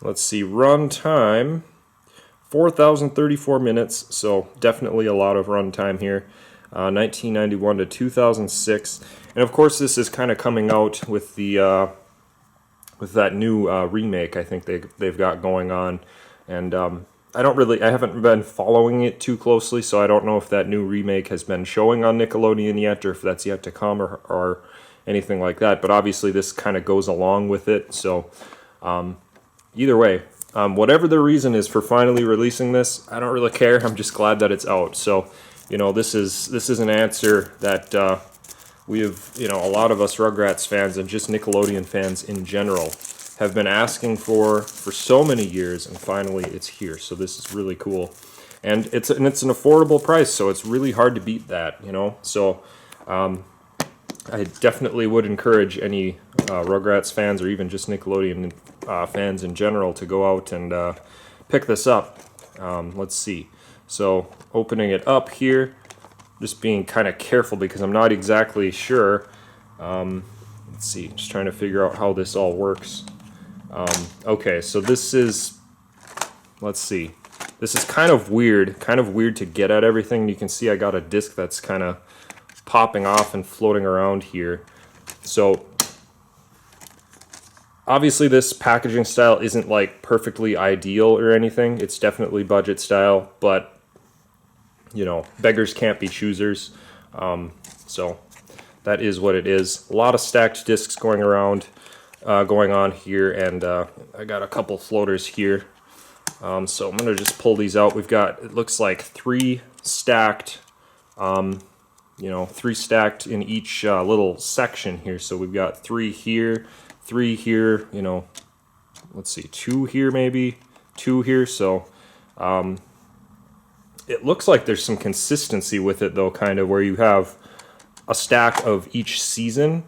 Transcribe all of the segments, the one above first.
Let's see, run time, 4,034 minutes, so definitely a lot of run time here. 1991 to 2006, and of course this is kind of coming out with the with that new remake I think they've got going on, and I haven't been following it too closely, so I don't know if that new remake has been showing on Nickelodeon yet, or if that's yet to come, or anything like that. But obviously this kind of goes along with it, so either way, whatever the reason is for finally releasing this, I don't really care. I'm just glad that it's out. So, you know, this is an answer that we have, you know, a lot of us Rugrats fans and just Nickelodeon fans in general have been asking for so many years, and finally it's here. So this is really cool, and it's an affordable price, so it's really hard to beat that, you know. So I definitely would encourage any Rugrats fans, or even just Nickelodeon fans in general, to go out and pick this up. Let's see. So opening it up here, just being kind of careful because I'm not exactly sure. Let's see, just trying to figure out how this all works. Okay, so this is, let's see. This is kind of weird to get at everything. You can see I got a disc that's kind of popping off and floating around here. So obviously this packaging style isn't like perfectly ideal or anything. It's definitely budget style, but you know, beggars can't be choosers. So that is what it is. A lot of stacked discs going around, going on here, and I got a couple floaters here. So I'm gonna just pull these out. We've got, it looks like 3 stacked, you know, 3 stacked in each little section here. So we've got 3 here, 3 here, you know, let's see, 2 here maybe, 2 here. So it looks like there's some consistency with it though, kind of, where you have a stack of each season.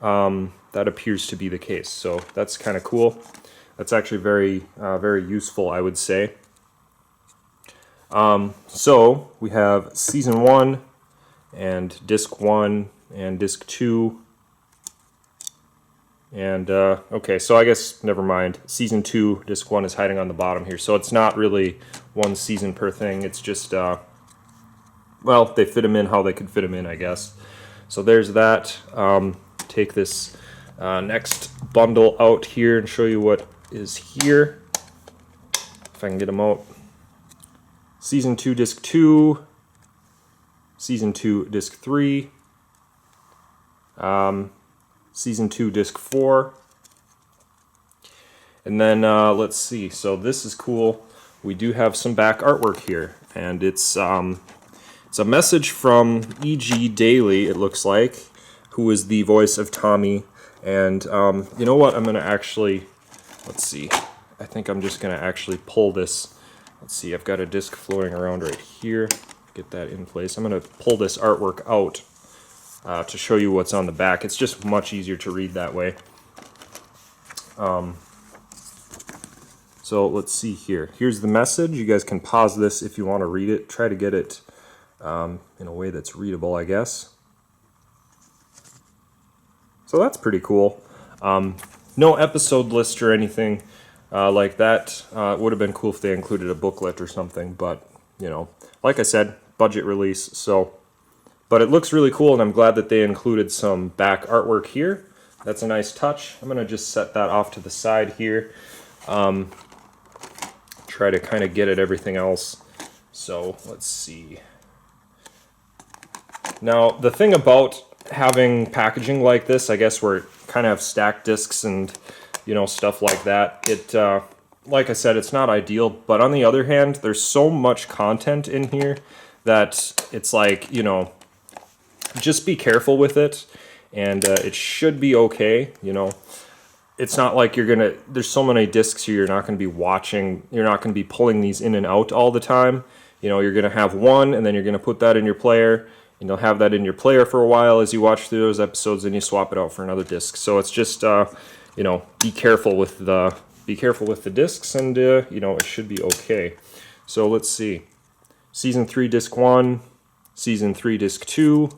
That appears to be the case, so that's kind of cool. That's actually very, very useful, I would say. So we have season 1 and disc 1 and disc 2. And, okay, so I guess, never mind. Season 2, disc 1 is hiding on the bottom here. So it's not really one season per thing. It's just, well, they fit them in how they could fit them in, I guess. So there's that. Take this next bundle out here and show you what is here. If I can get them out. Season 2, disc 2. Season 2, disc 3. Season 2, disc 4. And then, let's see, so this is cool. We do have some back artwork here, and it's a message from E.G. Daily, it looks like, who is the voice of Tommy. And you know what, I'm going to actually, let's see, I think I'm just going to actually pull this. Let's see, I've got a disc floating around right here. Get that in place. I'm going to pull this artwork out to show you what's on the back. It's just much easier to read that way. So let's see here. Here's the message. You guys can pause this if you want to read it. Try to get it in a way that's readable, I guess. So that's pretty cool. No episode list or anything like that. It would have been cool if they included a booklet or something, but, you know, like I said, budget release, so... But it looks really cool, and I'm glad that they included some back artwork here. That's a nice touch. I'm going to just set that off to the side here. Try to kind of get at everything else. So, let's see. Now, the thing about having packaging like this, I guess, where it kind of have stacked discs and, you know, stuff like that, it, like I said, it's not ideal. But on the other hand, there's so much content in here that it's like, you know, just be careful with it, and it should be okay, you know. It's not like you're gonna, there's so many discs here, you're not gonna be watching, you're not gonna be pulling these in and out all the time. You know, you're gonna have one, and then you're gonna put that in your player, and you'll have that in your player for a while as you watch through those episodes, and you swap it out for another disc. So it's just, you know, be careful with the discs, and you know, it should be okay. So let's see. Season 3, disc 1, Season 3, disc 2,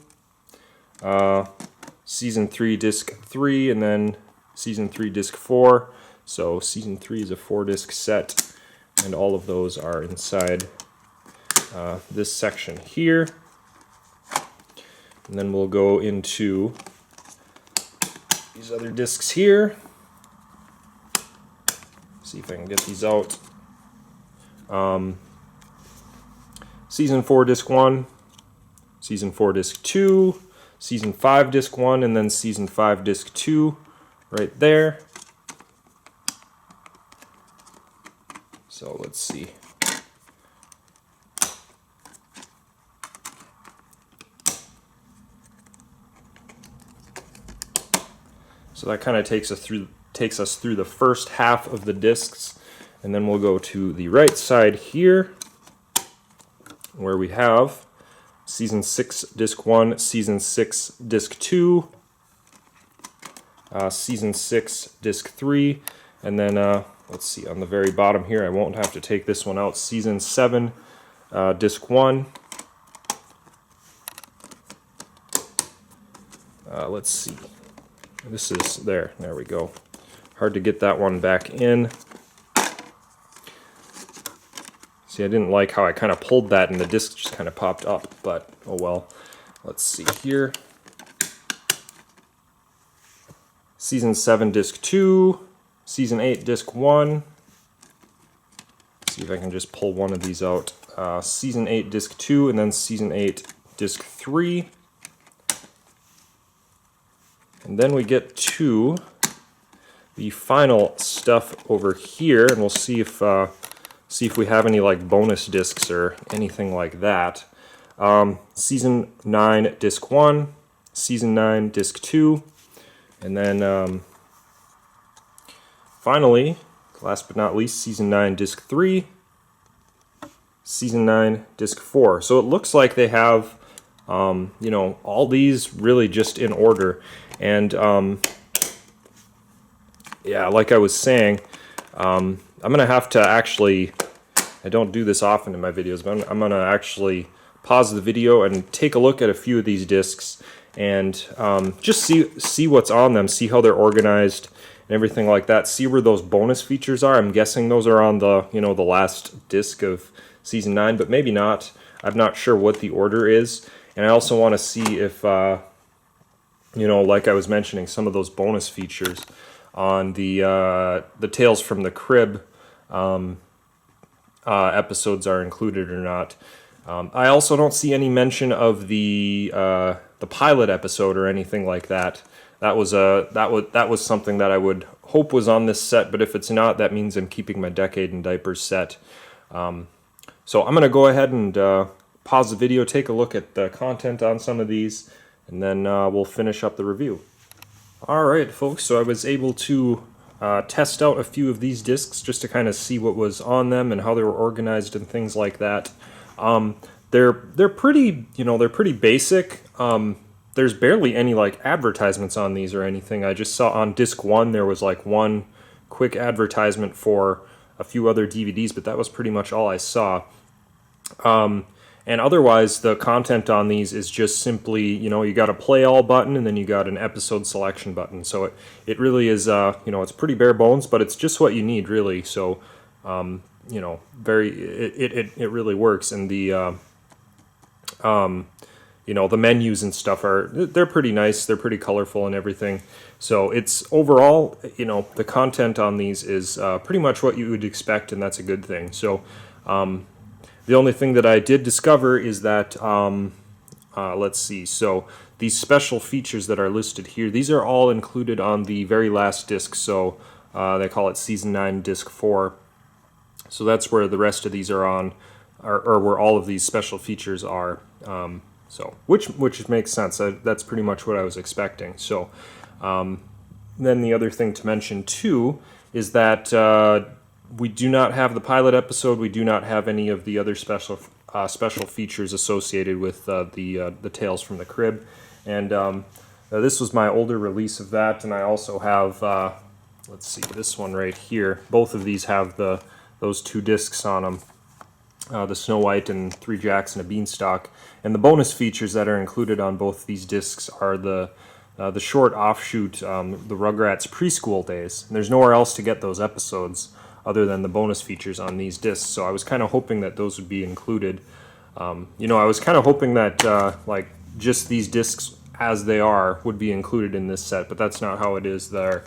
Season 3, disc 3, and then Season 3 disc 4. So Season 3 is a 4-disc set, and all of those are inside this section here. And then we'll go into these other discs here. See if I can get these out. Season 4 disc 1, Season 4 disc 2, Season 5 disc 1, and then Season 5 disc 2 right there. So let's see. So that kind of takes us through the first half of the discs, and then we'll go to the right side here, where we have Season 6 disc 1, Season 6 disc 2, Season 6 disc 3, and then let's see, on the very bottom here, I won't have to take this one out, Season 7 disc 1. Let's see. This is there we go. Hard to get that one back in. See, I didn't like how I kind of pulled that and the disc just kind of popped up, but oh well. Let's see here. Season 7 disc 2, Season 8 disc 1. See if I can just pull one of these out. Season 8 disc 2, and then Season 8 disc 3. And then we get to the final stuff over here, and we'll see if we have any like bonus discs or anything like that. Season 9 disc 1, Season 9 disc 2, and then finally, last but not least, Season 9 disc 3, Season 9 disc 4. So it looks like they have you know, all these really just in order. And yeah, like I was saying, I'm gonna have to actually, I don't do this often in my videos, but I'm gonna actually pause the video and take a look at a few of these discs and just see what's on them, see how they're organized and everything like that, see where those bonus features are. I'm guessing those are on the, you know, the last disc of Season 9, but maybe not. I'm not sure what the order is. And I also want to see if you know, like I was mentioning, some of those bonus features on the Tales from the Crib episodes are included or not. I also don't see any mention of the pilot episode or anything like that. That was something that I would hope was on this set, but if it's not, that means I'm keeping my Decade in Diapers set. So I'm gonna go ahead and pause the video, take a look at the content on some of these, and then we'll finish up the review. Alright folks, so I was able to test out a few of these discs just to kind of see what was on them and how they were organized and things like that. They're pretty, you know, they're pretty basic. There's barely any like advertisements on these or anything. I just saw on disc 1 there was like one quick advertisement for a few other DVDs, but that was pretty much all I saw. And otherwise, the content on these is just simply, you know, you got a play all button and then you got an episode selection button. So it really is, you know, it's pretty bare bones, but it's just what you need, really. So, you know, it really works. And the, you know, the menus and stuff they're pretty nice. They're pretty colorful and everything. So it's overall, you know, the content on these is pretty much what you would expect, and that's a good thing. So, the only thing that I did discover is that, let's see, so these special features that are listed here, these are all included on the very last disc, so they call it Season 9 Disc 4. So that's where the rest of these are on, or where all of these special features are, so which makes sense. That's pretty much what I was expecting. So then the other thing to mention too is that we do not have the pilot episode. We do not have any of the other special features associated with the Tales from the Crib. And this was my older release of that. And I also have, let's see, this one right here. Both of these have those two discs on them, the Snow White and Three Jacks and a Beanstalk. And the bonus features that are included on both these discs are the the short offshoot, the Rugrats preschool days. And there's nowhere else to get those episodes other than the bonus features on these discs. So I was kind of hoping that those would be included. I was kind of hoping that like just these discs as they are would be included in this set, but that's not how it is there.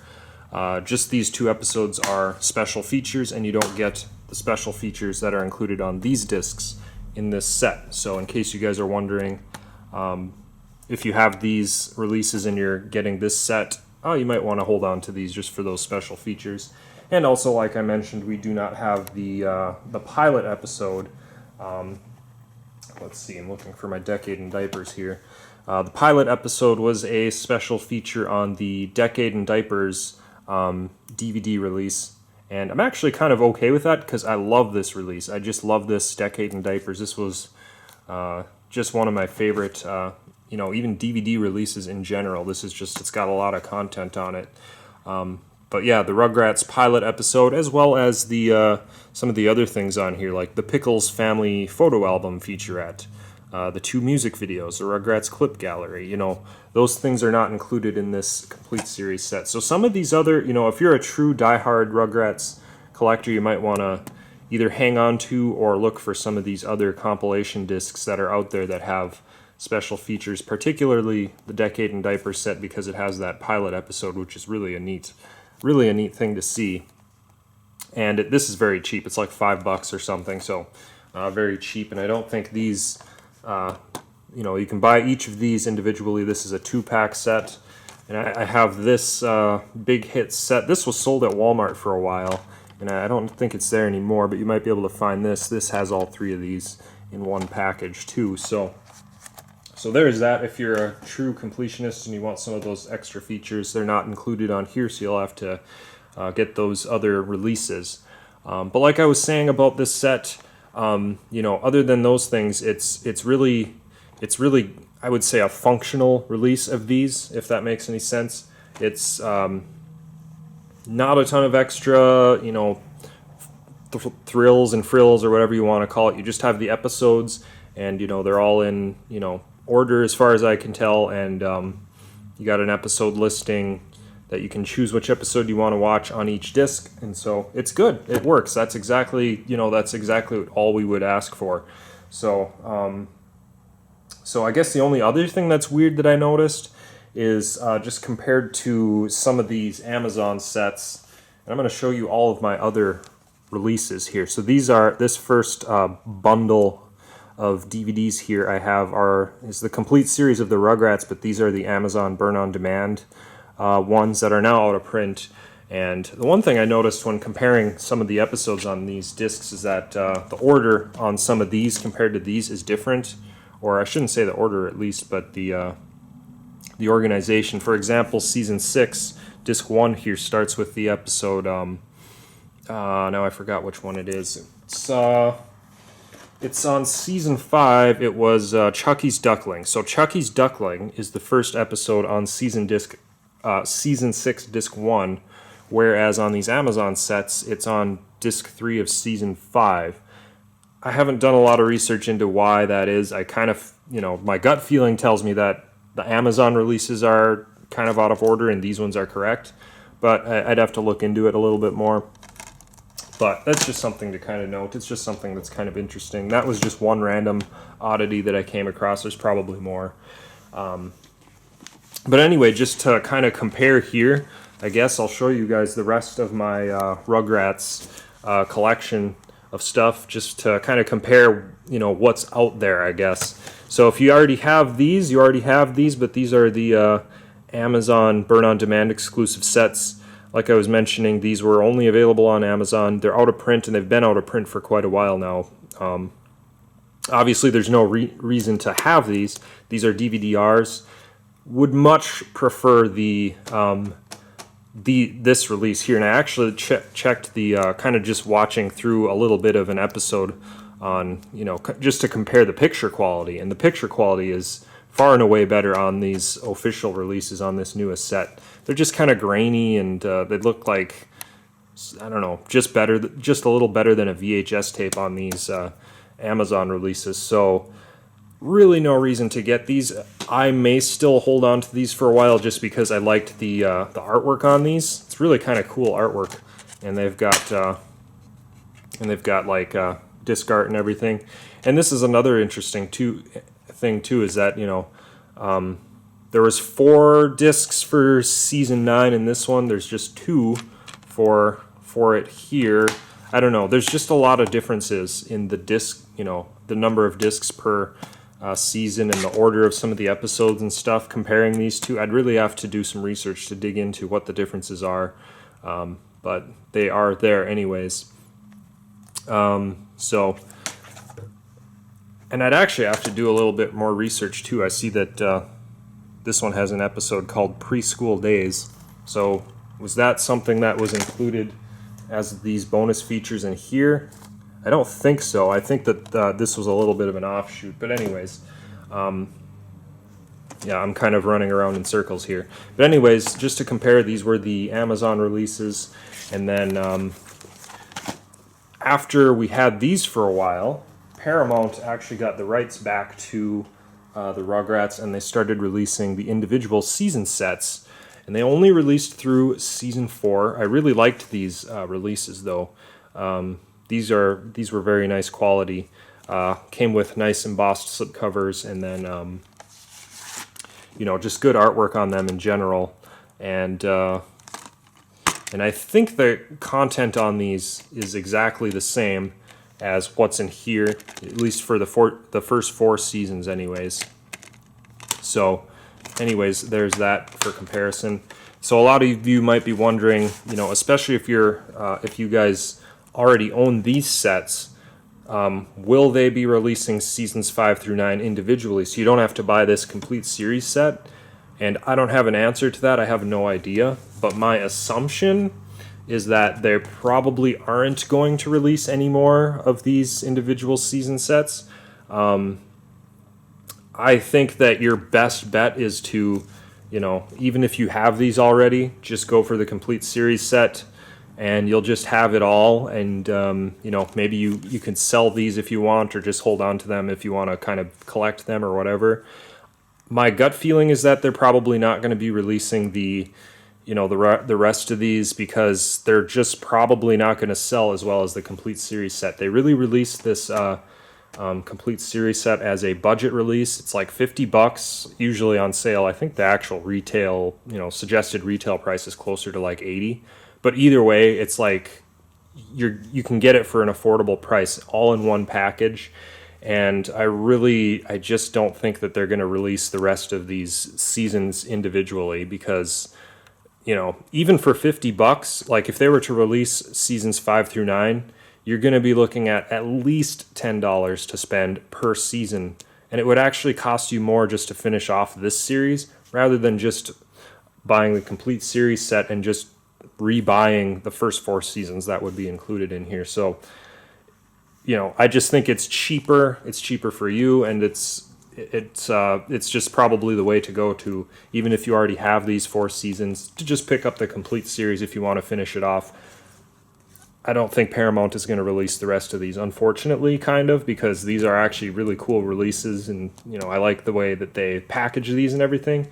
Just these 2 episodes are special features, and you don't get the special features that are included on these discs in this set. So in case you guys are wondering, if you have these releases and you're getting this set, you might want to hold on to these just for those special features. And also, like I mentioned, we do not have the pilot episode. Let's see, I'm looking for my Decade in Diapers here. The pilot episode was a special feature on the Decade in Diapers DVD release, and I'm actually kind of okay with that because I love this release. I just love this Decade in Diapers. This was just one of my favorite, even DVD releases in general. This is just, it's got a lot of content on it. But yeah, the Rugrats pilot episode, as well as the some of the other things on here, like the Pickles family photo album featurette, the 2 music videos, the Rugrats clip gallery, those things are not included in this complete series set. So some of these other, if you're a true diehard Rugrats collector, you might want to either hang on to or look for some of these other compilation discs that are out there that have special features, particularly the Decade in Diapers set, because it has that pilot episode, which is really a neat thing to see. And this is very cheap. It's like $5 or something, so very cheap. And I don't think these, you can buy each of these individually. This is a 2-pack set. And I have this big hit set. This was sold at Walmart for a while, and I don't think it's there anymore, but you might be able to find this. This has all 3 of these in one package too. So there's that. If you're a true completionist and you want some of those extra features, they're not included on here, so you'll have to get those other releases. But like I was saying about this set, other than those things, it's really I would say a functional release of these, if that makes any sense. It's not a ton of extra, thrills and frills or whatever you want to call it. You just have the episodes, and they're all in order as far as I can tell, and you got an episode listing that you can choose which episode you want to watch on each disc, and so it's good. It works. That's exactly all we would ask for. So I guess the only other thing that's weird that I noticed is just compared to some of these Amazon sets, and I'm going to show you all of my other releases here. So this first bundle of DVDs here I have is the complete series of the Rugrats, but these are the Amazon Burn on Demand ones that are now out of print. And the one thing I noticed when comparing some of the episodes on these discs is that the order on some of these compared to these is different, or I shouldn't say the order at least, but the organization. For example, season 6, disc 1 here starts with the episode. Now I forgot which one it is. It's on season 5. It was Chucky's Duckling. So Chucky's Duckling is the first episode on season 6, disc 1, whereas on these Amazon sets, it's on disc 3 of season 5. I haven't done a lot of research into why that is. I kind of, my gut feeling tells me that the Amazon releases are kind of out of order and these ones are correct, but I'd have to look into it a little bit more. But that's just something to kind of note. It's just something that's kind of interesting. That was just one random oddity that I came across. There's probably more. But anyway, just to kind of compare here, I guess I'll show you guys the rest of my Rugrats collection of stuff, just to kind of compare, what's out there, I guess. So if you already have these, but these are the Amazon Burn on Demand exclusive sets. Like I was mentioning, these were only available on Amazon. They're out of print, and they've been out of print for quite a while now. Obviously, there's no reason to have these. These are DVD-Rs. Would much prefer this release here, and I actually checked the kind of just watching through a little bit of an episode on, just to compare the picture quality, and the picture quality is far and away better on these official releases on this newest set. They're just kind of grainy, and they look like, I don't know, just a little better than a VHS tape on these Amazon releases. So really no reason to get these. I may still hold on to these for a while just because I liked the artwork on these. It's really kind of cool artwork, and they've got like disc art and everything. And this is another interesting thing too, is that there was 4 discs for season 9 in this one. There's just 2 for it here. I don't know. There's just a lot of differences in the disc, the number of discs per season and the order of some of the episodes and stuff. Comparing these two, I'd really have to do some research to dig into what the differences are, but they are there anyways. So, and I'd actually have to do a little bit more research too. I see that this one has an episode called Preschool Days. So was that something that was included as these bonus features in here? I don't think so. I think that this was a little bit of an offshoot. But anyways, yeah, I'm kind of running around in circles here. But anyways, just to compare, these were the Amazon releases. And then after we had these for a while, Paramount actually got the rights back to the Rugrats, and they started releasing the individual season sets. And they only released through season 4. I really liked these releases, though. These were very nice quality. Came with nice embossed slipcovers, and then just good artwork on them in general. And I think the content on these is exactly the same as what's in here, at least for the first 4 seasons, anyways. So, anyways, there's that for comparison. So a lot of you might be wondering, especially if you guys already own these sets, will they be releasing seasons 5 through 9 individually, so you don't have to buy this complete series set? And I don't have an answer to that. I have no idea. But my assumption is that they probably aren't going to release any more of these individual season sets. I think that your best bet is to, even if you have these already, just go for the complete series set, and you'll just have it all. And, maybe you can sell these if you want, or just hold on to them if you want to kind of collect them or whatever. My gut feeling is that they're probably not going to be releasing the rest of these, because they're just probably not going to sell as well as the complete series set. They really released this complete series set as a budget release. It's like $50 usually on sale. I think the actual retail, suggested retail price is closer to like $80. But either way, it's like you can get it for an affordable price, all in one package. And I just don't think that they're going to release the rest of these seasons individually, because even for $50, like if they were to release seasons 5 through 9, you're going to be looking at least $10 to spend per season. And it would actually cost you more just to finish off this series, rather than just buying the complete series set and just rebuying the first 4 seasons that would be included in here. So, I just think it's cheaper. It's cheaper for you, and it's just probably the way to go, to, even if you already have these 4 seasons, to just pick up the complete series if you want to finish it off. I don't think Paramount is going to release the rest of these, unfortunately, because these are actually really cool releases, and I like the way that they package these and everything.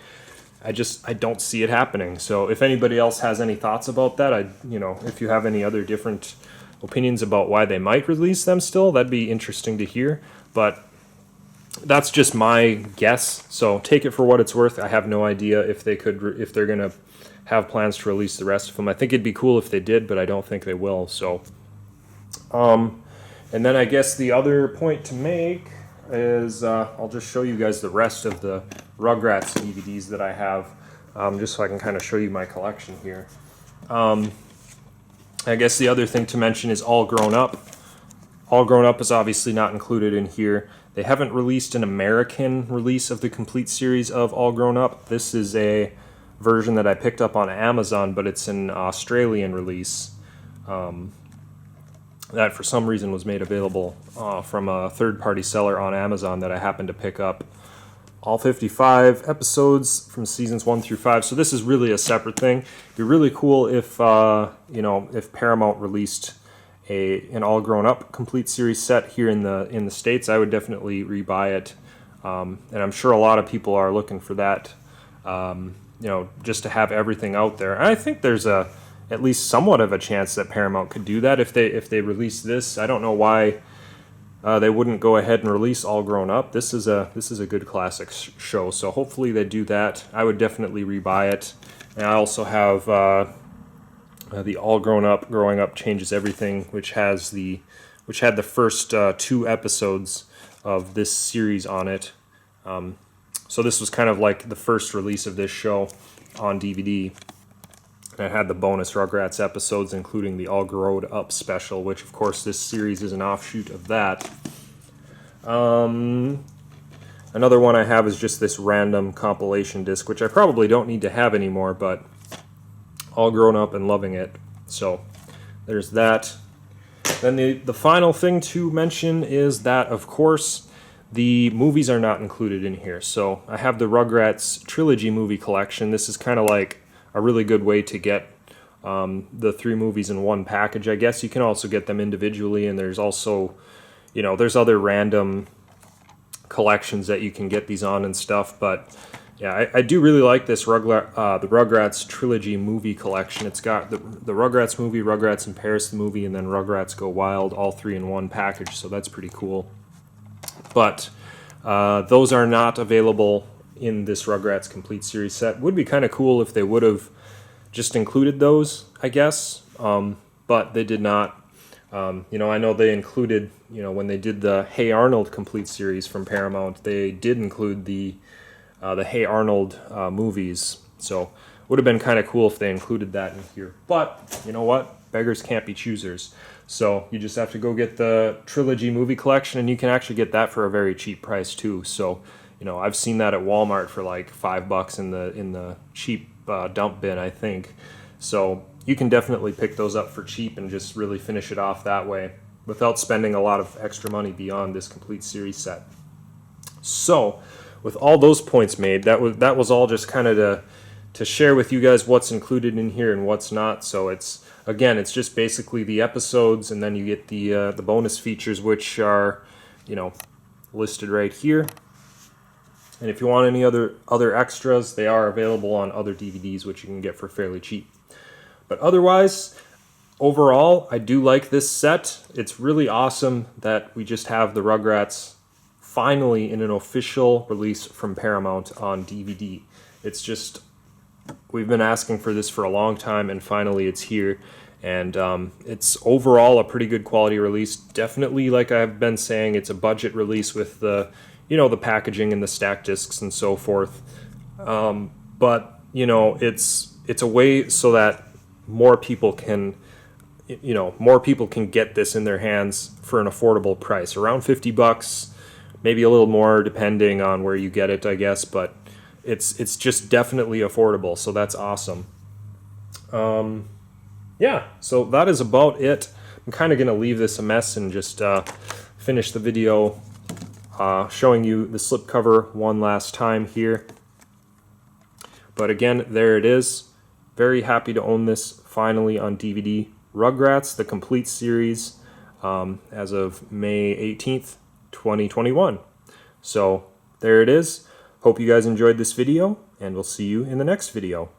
I don't see it happening. So if anybody else has any thoughts about that, if you have any other different opinions about why they might release them still, that'd be interesting to hear. But that's just my guess, so take it for what it's worth. I have no idea if they're going to have plans to release the rest of them. I think it'd be cool if they did, but I don't think they will. So, and then I guess the other point to make is I'll just show you guys the rest of the Rugrats DVDs that I have, just so I can kind of show you my collection here. I guess the other thing to mention is All Grown Up. All Grown Up is obviously not included in here. They haven't released an American release of the complete series of All Grown Up. This is a version that I picked up on Amazon, but it's an Australian release that for some reason was made available from a third-party seller on Amazon that I happened to pick up. All 55 episodes from seasons 1 through 5. So this is really a separate thing. It'd be really cool if if Paramount released an All Grown Up complete series set here in the States. I would definitely rebuy it and I'm sure a lot of people are looking for that, just to have everything out there. And I think there's at least somewhat of a chance that Paramount could do that if they release this. I don't know why they wouldn't go ahead and release All Grown Up. This is a good classic show, so hopefully they do that. I would definitely rebuy it. And I also have the All Grown Up, Growing Up Changes Everything, which had the first 2 episodes of this series on it. So this was kind of like the first release of this show on DVD. And it had the bonus Rugrats episodes, including the All Growed Up special, which of course this series is an offshoot of that. Another one I have is just this random compilation disc, which I probably don't need to have anymore, but All Grown Up and loving it. So there's that. Then the final thing to mention is that, of course, the movies are not included in here. So I have the Rugrats trilogy movie collection. This is kind of like a really good way to get the 3 movies in one package. I guess you can also get them individually, and there's also, there's other random collections that you can get these on and stuff. But yeah, I do really like this the Rugrats trilogy movie collection. It's got the Rugrats movie, Rugrats in Paris the movie, and then Rugrats Go Wild, all 3 in one package, so that's pretty cool. But those are not available in this Rugrats Complete Series set. Would be kind of cool if they would have just included those, I guess, but they did not. I know they included, when they did the Hey Arnold Complete Series from Paramount, they did include the Hey Arnold movies, so would have been kind of cool if they included that in here. But you know what? Beggars can't be choosers. So you just have to go get the trilogy movie collection, and you can actually get that for a very cheap price too. So I've seen that at Walmart for like $5 in the cheap dump bin, I think. So you can definitely pick those up for cheap and just really finish it off that way without spending a lot of extra money beyond this complete series set. So with all those points made, that was all just kind of to share with you guys what's included in here and what's not. So it's just basically the episodes, and then you get the bonus features, which are listed right here. And if you want any other extras, they are available on other DVDs, which you can get for fairly cheap. But otherwise, overall, I do like this set. It's really awesome that we just have the Rugrats finally in an official release from Paramount on DVD. It's just, we've been asking for this for a long time, and finally it's here. And it's overall a pretty good quality release. Definitely, like I've been saying, it's a budget release with the packaging and the stacked discs and so forth. But it's a way so that more people can get this in their hands for an affordable price, around $50, maybe a little more depending on where you get it, I guess. But it's just definitely affordable, so that's awesome. Yeah, so that is about it. I'm kind of going to leave this a mess and just finish the video showing you the slipcover one last time here. But again, there it is. Very happy to own this finally on DVD. Rugrats, the complete series, as of May 18th, 2021. So there it is. Hope you guys enjoyed this video, and we'll see you in the next video.